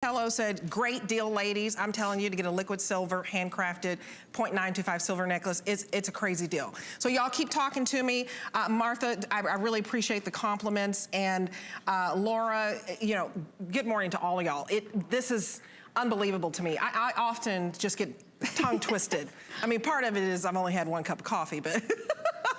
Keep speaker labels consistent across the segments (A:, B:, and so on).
A: Hello said, great deal, ladies. I'm telling you, to get a liquid silver, handcrafted, 0.925 silver necklace, it's a crazy deal. So y'all keep talking to me. Martha, I really appreciate the compliments. And Laura, you know, good morning to all of y'all. This is unbelievable to me. I often just get tongue twisted. I mean, part of it is I've only had one cup of coffee, but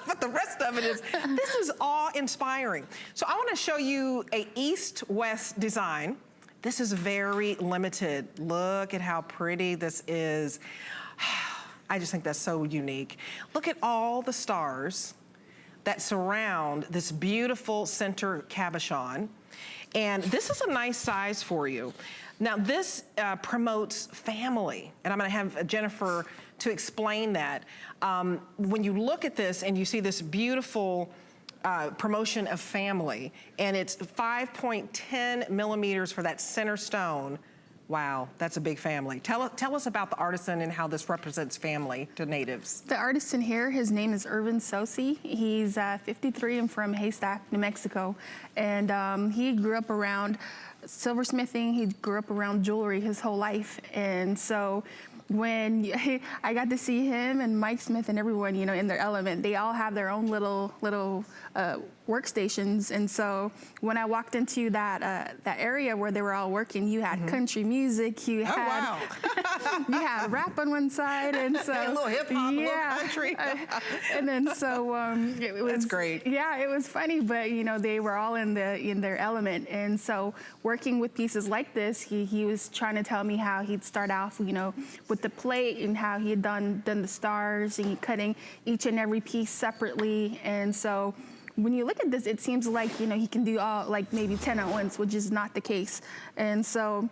A: but the rest of it is, this is awe-inspiring. So I wanna show you a East-West design. This is very limited. Look at how pretty this is. I just think that's so unique. Look at all the stars that surround this beautiful center cabochon. And this is a nice size for you. Now this promotes family, and I'm gonna have Jennifer to explain that. When you look at this and you see this beautiful promotion of family, and it's 5.10 millimeters for that center stone. Wow, that's a big family. Tell us about the artisan and how this represents family to natives.
B: The artisan here, his name is Irvin Sosi. He's 53 and from Haystack, New Mexico. And he grew up around silversmithing. He grew up around jewelry his whole life. And so when I got to see him and Mike Smith and everyone, you know, in their element, they all have their own little workstations. And so when I walked into that area where they were all working, you had country music, you had you had rap on one side, and so
A: a little hip hop, a little country,
B: and then so it was,
A: that's great.
B: Yeah, it was funny, but you know, they were all in their element. And so working with pieces like this, he was trying to tell me how he'd start off, you know, with the plate and how he had done the stars, and cutting each and every piece separately. And so when you look at this, it seems like, you know, he can do all, like maybe 10 at once, which is not the case. And so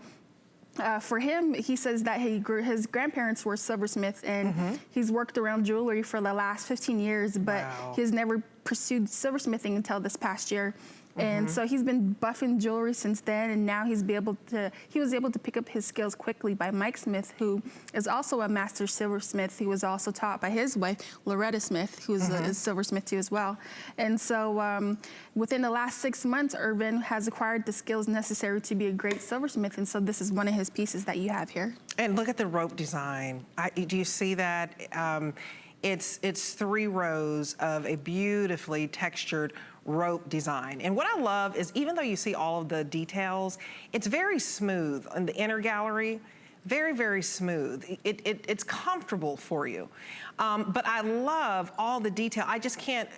B: for him, he says that his grandparents were silversmiths, and he's worked around jewelry for the last 15 years, but he's never pursued silversmithing until this past year. And so he's been buffing jewelry since then, and now he was able to pick up his skills quickly by Mike Smith, who is also a master silversmith. He was also taught by his wife, Loretta Smith, who's a silversmith too as well. And so within the last 6 months, Irvin has acquired the skills necessary to be a great silversmith, and so this is one of his pieces that you have here. And
A: look at the rope design. Do you see that? It's 3 rows of a beautifully textured rope design. And what I love is, even though you see all of the details, it's very smooth in the inner gallery, very, very smooth. It's comfortable for you. But I love all the detail. I just can't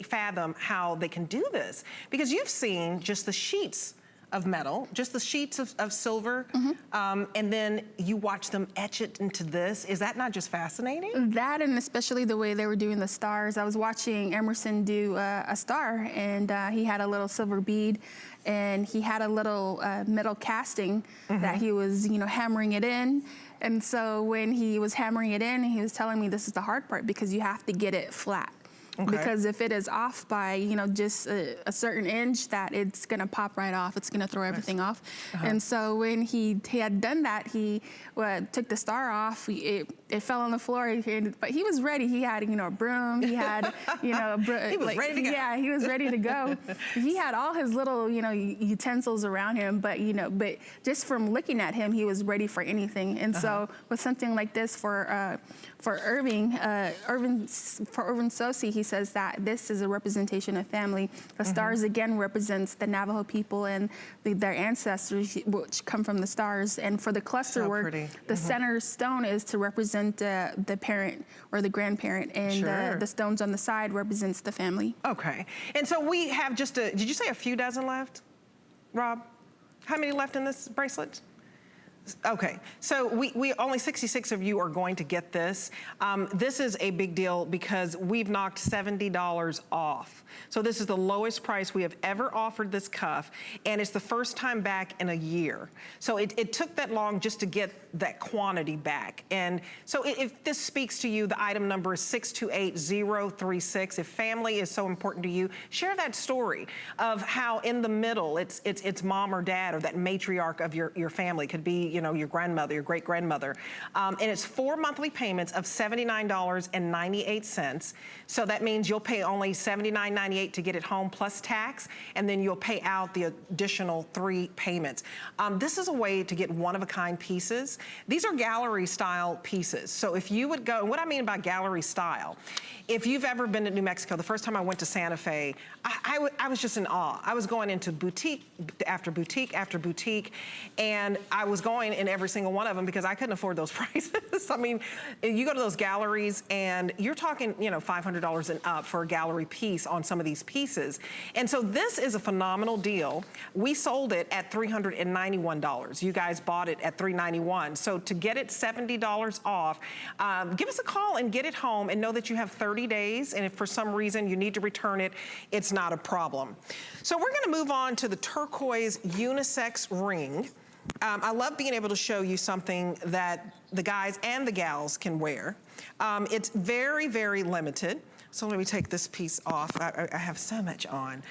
A: fathom how they can do this, because you've seen just the sheets of metal, just the sheets of silver, and then you watch them etch it into this. Is that not just fascinating?
B: That, and especially the way they were doing the stars. I was watching Emerson do a star, and he had a little silver bead, and he had a little metal casting that he was, you know, hammering it in. And so when he was hammering it in, he was telling me this is the hard part, because you have to get it flat. Because if it is off by, you know, just a certain inch, that it's gonna pop right off. It's gonna throw everything off. And so when he had done that, he took the star off. It fell on the floor, but he was ready. He had, you know, a broom. He had, you know,
A: he was ready to go.
B: Yeah, he was ready to go. He had all his little, you know, utensils around him, but you know, but just from looking at him, he was ready for anything. And so with something like this for Irvin Sosi, he says that this is a representation of family. The stars again represents the Navajo people and their ancestors, which come from the stars. And for the cluster work, the center stone is to represent the parent or the grandparent, and the stones on the side represents the family.
A: Okay, and so we have just did you say a few dozen left, Rob? How many left in this bracelet? Okay, so we only 66 of you are going to get this. This is a big deal because we've knocked $70 off. So this is the lowest price we have ever offered this cuff, and it's the first time back in a year. So it took that long just to get that quantity back. And so if this speaks to you, the item number is 628036. If family is so important to you, share that story of how in the middle it's mom or dad or that matriarch of your family. Could be, you know, your grandmother, your great-grandmother. And it's 4 monthly payments of $79.98. So that means you'll pay only $79.98 to get it home plus tax, and then you'll pay out the additional 3 payments. This is a way to get one-of-a-kind pieces. These are gallery-style pieces. So if you would go, and what I mean by gallery style, if you've ever been to New Mexico, the first time I went to Santa Fe, I was just in awe. I was going into boutique after boutique after boutique, and I was going in every single one of them because I couldn't afford those prices. I mean, you go to those galleries and you're talking, you know, $500 and up for a gallery piece on some of these pieces. And so this is a phenomenal deal. We sold it at $391. You guys bought it at $391. So to get it $70 off, give us a call and get it home, and know that you have 30 days. And if for some reason you need to return it, it's not a problem. So we're gonna move on to the turquoise unisex ring. I love being able to show you something that the guys and the gals can wear. It's very, very limited. So let me take this piece off. I have so much on.